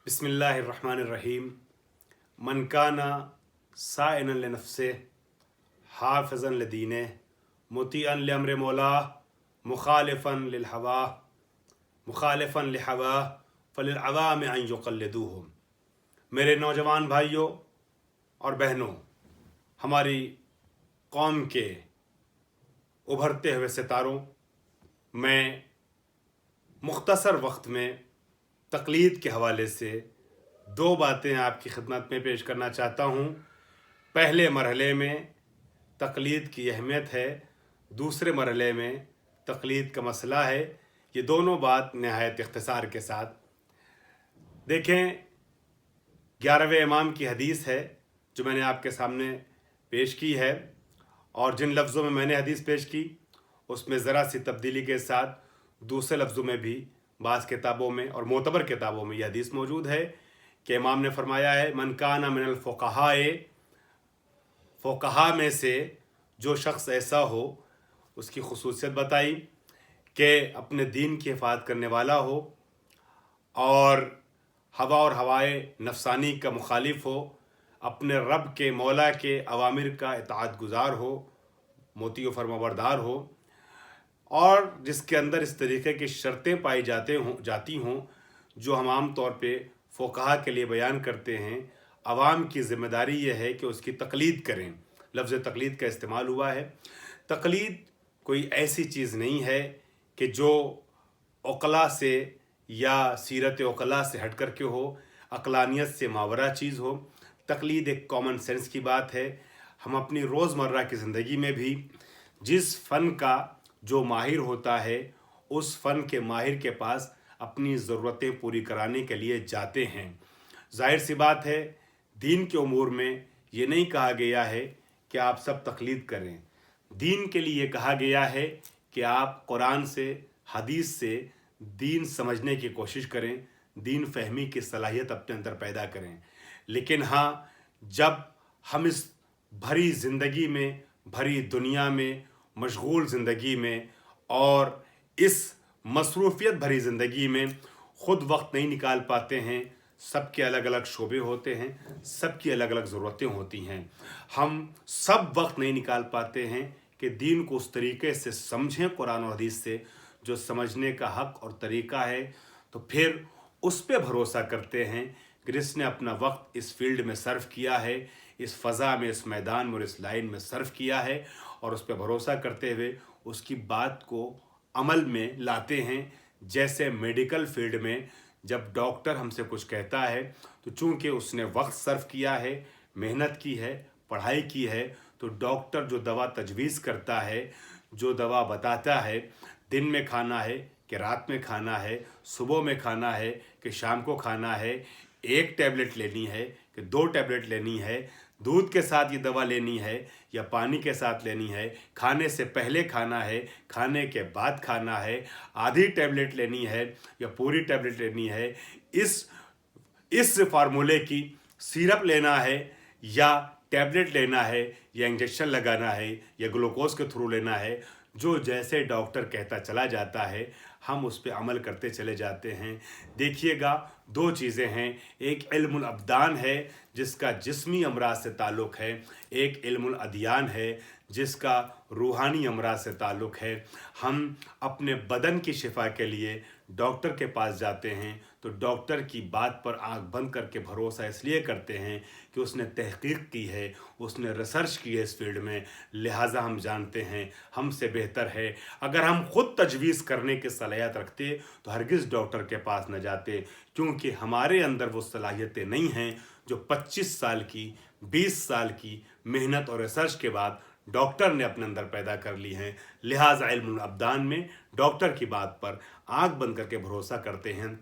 बिस्मिल्लाहिर्रहमानिर्रहीम। मन काना साइनन लिनफ्से हाफिज़न लिदीने मुतीअन लिअम्र मौला मुखालिफन लिहवा फलिलअवाम अन युक़ल्लिदूहुम। मेरे नौजवान भाइयों और बहनों, हमारी कौम के उभरते हुए सितारों, मैं मुख्तसर वक्त में तक़लीद के हवाले से दो बातें आपकी खिदमत में पेश करना चाहता हूँ। पहले मरहले में तक़लीद की अहमियत है, दूसरे मरहले में तक़लीद का मसला है। ये दोनों बात नहायत इख्तिसार के साथ देखें। 11वें इमाम की हदीस है जो मैंने आपके सामने पेश की है, और जिन लफ्ज़ों में मैंने हदीस पेश की उसमें ज़रा सी तब्दीली के साथ दूसरे लफ्ज़ों में भी बाज़ किताबों में और मोतबर किताबों में यह हदीस मौजूद है कि इमाम ने फरमाया है, मन काना मिनल फ़ुक़हा में से जो शख्स ऐसा हो, उसकी खुसूसियत बताई कि अपने दीन की हिफाज़त करने वाला हो और हवा और हवाए नफसानी का मुखालिफ हो, अपने रब के मौला के अवामिर का इताअत गुज़ार हो, मोती व फरमाबरदार हो, और जिसके अंदर इस तरीके की शर्तें पाई जाती हों जो हम आम तौर पे फ़ुक़हा के लिए बयान करते हैं। अवाम की ज़िम्मेदारी यह है कि उसकी तक़लीद करें। लफ्ज़ तक़लीद का इस्तेमाल हुआ है। तक़लीद कोई ऐसी चीज़ नहीं है कि जो उक़ला से या सीरत उक़ला से हट कर के हो, अक़लानियत से मावरा चीज़ हो। तक़लीद एक कॉमन सेंस की बात है। हम अपनी रोज़मर्रा की ज़िंदगी में भी जिस फ़न का जो माहिर होता है, उस फ़न के माहिर के पास अपनी ज़रूरतें पूरी कराने के लिए जाते हैं। ज़ाहिर सी बात है, दीन के उमूर में ये नहीं कहा गया है कि आप सब तक़लीद करें। दीन के लिए कहा गया है कि आप कुरान से, हदीस से दीन समझने की कोशिश करें, दीन फहमी की सलाहियत अपने अंदर पैदा करें। लेकिन हाँ, जब हम इस भरी ज़िंदगी में, भरी दुनिया में, मशगूल ज़िंदगी में और इस मसरूफ़ियत भरी ज़िंदगी में ख़ुद वक्त नहीं निकाल पाते हैं, सबके अलग अलग शोबे होते हैं, सबकी अलग अलग ज़रूरतें होती हैं, हम सब वक्त नहीं निकाल पाते हैं कि दीन को उस तरीके से समझें कुरान और हदीस से जो समझने का हक़ और तरीक़ा है, तो फिर उस पे भरोसा करते हैं कि जिसने अपना वक्त इस फील्ड में सर्व किया है, इस फ़ज़ा में, इस मैदान में और इस लाइन में सर्व किया है, और उस पर भरोसा करते हुए उसकी बात को अमल में लाते हैं। जैसे मेडिकल फील्ड में जब डॉक्टर हमसे कुछ कहता है तो चूँकि उसने वक्त सर्व किया है, मेहनत की है, पढ़ाई की है, तो डॉक्टर जो दवा तजवीज़ करता है, जो दवा बताता है, दिन में खाना है कि रात में खाना है, सुबह में खाना है कि शाम को खाना है, 1 टैबलेट लेनी है कि 2 टैबलेट लेनी है, दूध के साथ ये दवा लेनी है या पानी के साथ लेनी है, खाने से पहले खाना है, खाने के बाद खाना है, आधी टैबलेट लेनी है या पूरी टैबलेट लेनी है, इस फार्मूले की सिरप लेना है या टैबलेट लेना है या इंजेक्शन लगाना है या ग्लूकोज के थ्रू लेना है, जो जैसे डॉक्टर कहता चला जाता है हम उस पर अमल करते चले जाते हैं। देखिएगा, 2 चीज़ें हैं, एक इल्मुल अब्दान है जिसका जिस्मी अमराज से ताल्लुक़ है, एक इल्मुल अदियान है जिसका रूहानी अमराज से ताल्लुक़ है। हम अपने बदन की शिफा के लिए डॉक्टर के पास जाते हैं तो डॉक्टर की बात पर आंख बंद करके भरोसा इसलिए करते हैं कि उसने तहक़ीक़ की है, उसने रिसर्च की है इस फील्ड में, लिहाजा हम जानते हैं हमसे बेहतर है। अगर हम ख़ुद तजवीज़ करने की सलाहियत रखते तो हरगिज़ डॉक्टर के पास न जाते, क्योंकि हमारे अंदर वो सलाहियतें नहीं हैं जो 25 साल की, 20 साल की मेहनत और रिसर्च के बाद डॉक्टर ने अपने अंदर पैदा कर ली हैं। लिहाजा इल्मुल अब्दान में डॉक्टर की बात पर आंख बंद करके भरोसा करते हैं।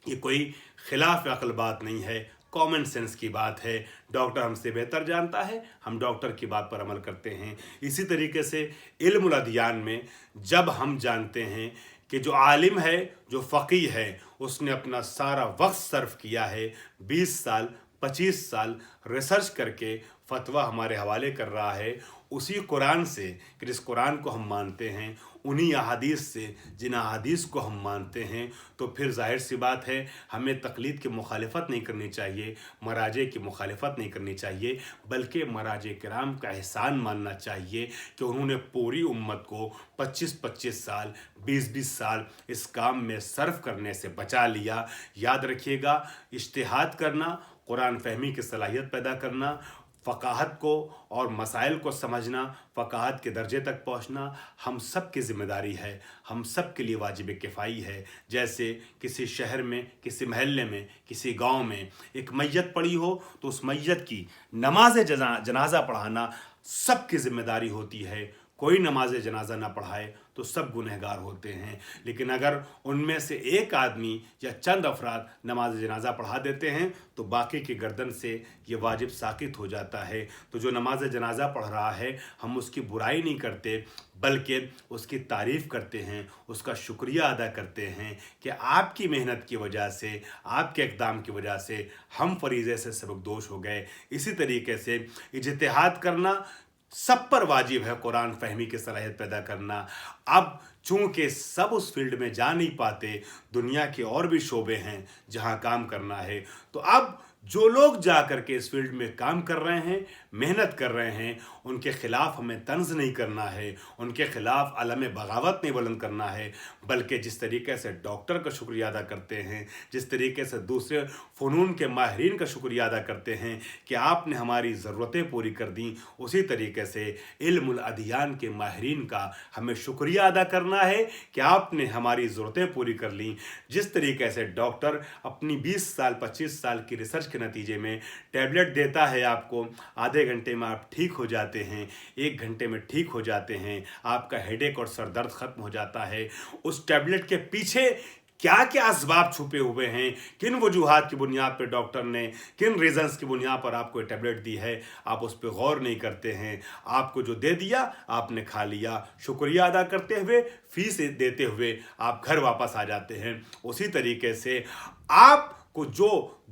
ये कोई खिलाफ अक़ल बात नहीं है, कॉमन सेंस की बात है। डॉक्टर हमसे बेहतर जानता है, हम डॉक्टर की बात पर अमल करते हैं। इसी तरीके से इल्मुल अदियान में जब हम जानते हैं कि जो आलिम है, जो फ़क़ीह है, उसने अपना सारा वक्त सर्व किया है, 20 साल, 25 साल रिसर्च करके फतवा हमारे हवाले कर रहा है, उसी कुरान से कि जिस कुरान को हम मानते हैं, उन्हीं अहादीस से जिन अहादीस को हम मानते हैं, तो फिर ज़ाहिर सी बात है हमें तकलीद की मुखालफत नहीं करनी चाहिए, मराजे की मुखालफत नहीं करनी चाहिए, बल्कि मराजे किराम का एहसान मानना चाहिए कि उन्होंने पूरी उम्मत को 25-25 साल 20-20 साल इस काम में सर्फ करने से बचा लिया। याद रखिएगा, इज्तिहाद करना, कुरान फहमी की सलाहियत पैदा करना, फ़क़ाहत को और मसाइल को समझना, फ़क़ाहत के दर्जे तक पहुंचना हम सब की ज़िम्मेदारी है, हम सब के लिए वाजिब किफ़ाई है। जैसे किसी शहर में, किसी महल्ले में, किसी गांव में एक मैयत पड़ी हो तो उस मैयत की नमाज जनाजा पढ़ाना सब की ज़िम्मेदारी होती है। कोई नमाज जनाजा ना पढ़ाए तो सब गुनहगार होते हैं, लेकिन अगर उनमें से एक आदमी या चंद अफराद नमाज जनाजा पढ़ा देते हैं तो बाकी की गर्दन से ये वाजिब साकित हो जाता है। तो जो नमाज जनाजा पढ़ रहा है, हम उसकी बुराई नहीं करते बल्कि उसकी तारीफ़ करते हैं, उसका शुक्रिया अदा करते हैं कि आपकी मेहनत की वजह से, आपके इक़दाम की वजह से हम फरीज़े से सबकदोश हो गए। इसी तरीके से इज्तिहाद करना सब पर वाजिब है, कुरान फहमी की सलाहियत पैदा करना। अब चूँकि सब उस फील्ड में जा नहीं पाते, दुनिया के और भी शोबे हैं जहाँ काम करना है, तो अब जो लोग जा कर के इस फील्ड में काम कर रहे हैं, मेहनत कर रहे हैं, उनके ख़िलाफ़ हमें तंज़ नहीं करना है, उनके ख़िलाफ़ अलम बगावत नहीं बुलंद करना है, बल्कि जिस तरीके से डॉक्टर का शुक्रिया अदा करते हैं, जिस तरीके से दूसरे फ़नून के माहिरीन का शुक्रिया अदा करते हैं कि आपने हमारी ज़रूरतें पूरी कर दी, उसी तरीके से इल्मुल अदियान के माहिरीन का हमें शुक्रिया अदा करना है कि आपने हमारी ज़रूरतें पूरी कर लीं। जिस तरीके से डॉक्टर अपनी 20 साल 25 साल की रिसर्च के नतीजे में टैबलेट देता है आपको, आधे घंटे में आप ठीक हो जाते हैं, 1 घंटे में ठीक हो जाते हैं, आपका हेडेक और सर दर्द ख़त्म हो जाता है, उस टैबलेट के पीछे क्या क्या असबाब छुपे हुए हैं, किन वजूहात की बुनियाद पर डॉक्टर ने, किन रीज़न्स की बुनियाद पर आपको टैबलेट दी है, आप उस पर गौर नहीं करते हैं। आपको जो दे दिया आपने खा लिया, शुक्रिया अदा करते हुए, फीस देते हुए आप घर वापस आ जाते हैं। उसी तरीके से आपको जो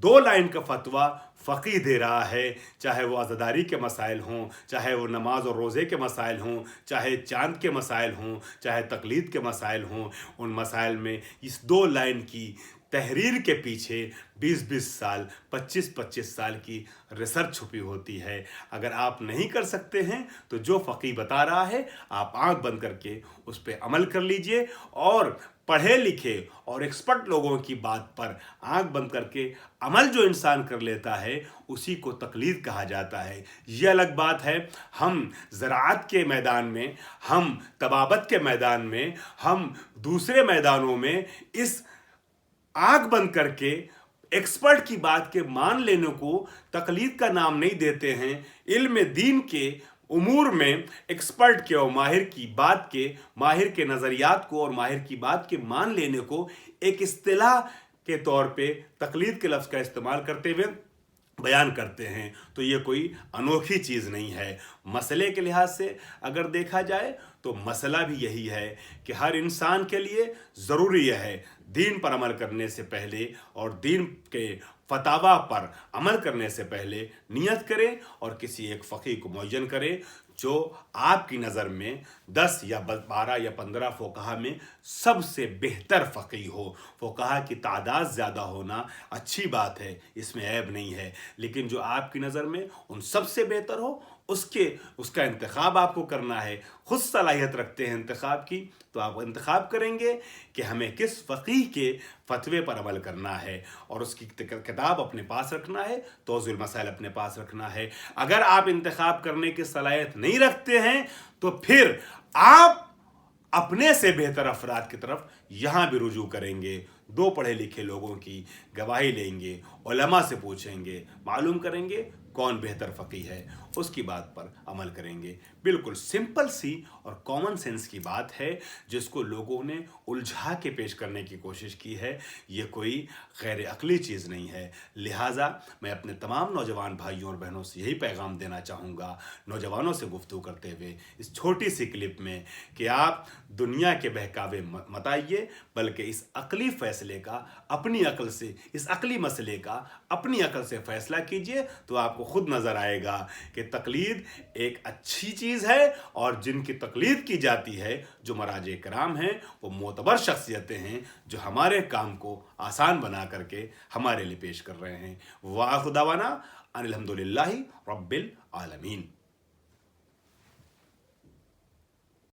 2 लाइन का फतवा फ़क़ीह दे रहा है, चाहे वो अज़ादारी के मसाइल हों, चाहे वो नमाज और रोज़े के मसाइल हों, चाहे चाँद के मसाइल हों, चाहे तक़लीद के मसाइल हों, उन मसाइल में इस 2 लाइन की तहरीर के पीछे 20-20 साल 25-25 साल की रिसर्च छुपी होती है। अगर आप नहीं कर सकते हैं तो जो फ़क़ीह बता रहा है आप आँख बंद करके उस पर अमल कर लीजिए, और पढ़े लिखे और एक्सपर्ट लोगों की बात पर आंख बंद करके अमल जो इंसान कर लेता है उसी को तकलीद कहा जाता है। ये अलग बात है, हम ज़राअत के मैदान में, हम तबाबत के मैदान में, हम दूसरे मैदानों में इस आंख बंद करके एक्सपर्ट की बात के मान लेने को तकलीद का नाम नहीं देते हैं। इल्म दीन के उमूर में एक्सपर्ट के और माहिर की बात के, माहिर के नज़रियात को और माहिर की बात के मान लेने को एक इस्तिलाह के तौर पे तकलीद के लफ्ज़ का इस्तेमाल करते हुए बयान करते हैं। तो ये कोई अनोखी चीज़ नहीं है। मसले के लिहाज से अगर देखा जाए तो मसला भी यही है कि हर इंसान के लिए ज़रूरी है दीन पर अमल करने से पहले और दीन के फतावा पर अमल करने से पहले नियत करें और किसी एक फ़क़ीह को मुअय्यन करें जो आपकी नज़र में 10 या 12 या 15 फ़ुक़हा में सबसे बेहतर फ़क़ीह हो। फ़ुक़हा की तादाद ज़्यादा होना अच्छी बात है, इसमें ऐब नहीं है, लेकिन जो आपकी नज़र में उन सबसे बेहतर हो उसका इंतखाब आपको करना है। ख़ुद सलाहियत रखते हैं इंतखाब की तो आप इंतखाब करेंगे कि हमें किस फ़क़ीह के फ़तवे पर अमल करना है और उसकी किताब अपने पास रखना है, तौज़ीउल मसाइल अपने पास रखना है। अगर आप इंतखाब करने की सलाहियत नहीं रखते हैं तो फिर आप अपने से बेहतर अफराद की तरफ यहाँ भी रुजू करेंगे, 2 पढ़े लिखे लोगों की गवाही लेंगे, उलमा से पूछेंगे, मालूम करेंगे, کون بہتر فقی ہے اس کی بات پر عمل کریں گے۔ بالکل سمپل سی اور کامن سینس کی بات ہے جس کو لوگوں نے الجھا کے پیش کرنے کی کوشش کی ہے، یہ کوئی غیر عقلی چیز نہیں ہے۔ لہٰذا میں اپنے تمام نوجوان بھائیوں اور بہنوں سے یہی پیغام دینا چاہوں گا، نوجوانوں سے گفتگو کرتے ہوئے اس چھوٹی سی کلپ میں، کہ آپ دنیا کے بہکاوے مت آئیے، بلکہ اس عقلی فیصلے کا اپنی عقل سے، اس عقلی مسئلے کا اپنی عقل سے فیصلہ کیجئے، تو آپ کو خود نظر آئے گا کہ تقلید ایک اچھی چیز ہے، اور جن کی تقلید کی جاتی ہے، جو مراجع کرام ہیں، وہ معتبر شخصیتیں ہیں جو ہمارے کام کو آسان بنا کر کے ہمارے لیے پیش کر رہے ہیں۔ وآخر دعوانا ان الحمدللہ رب العالمین۔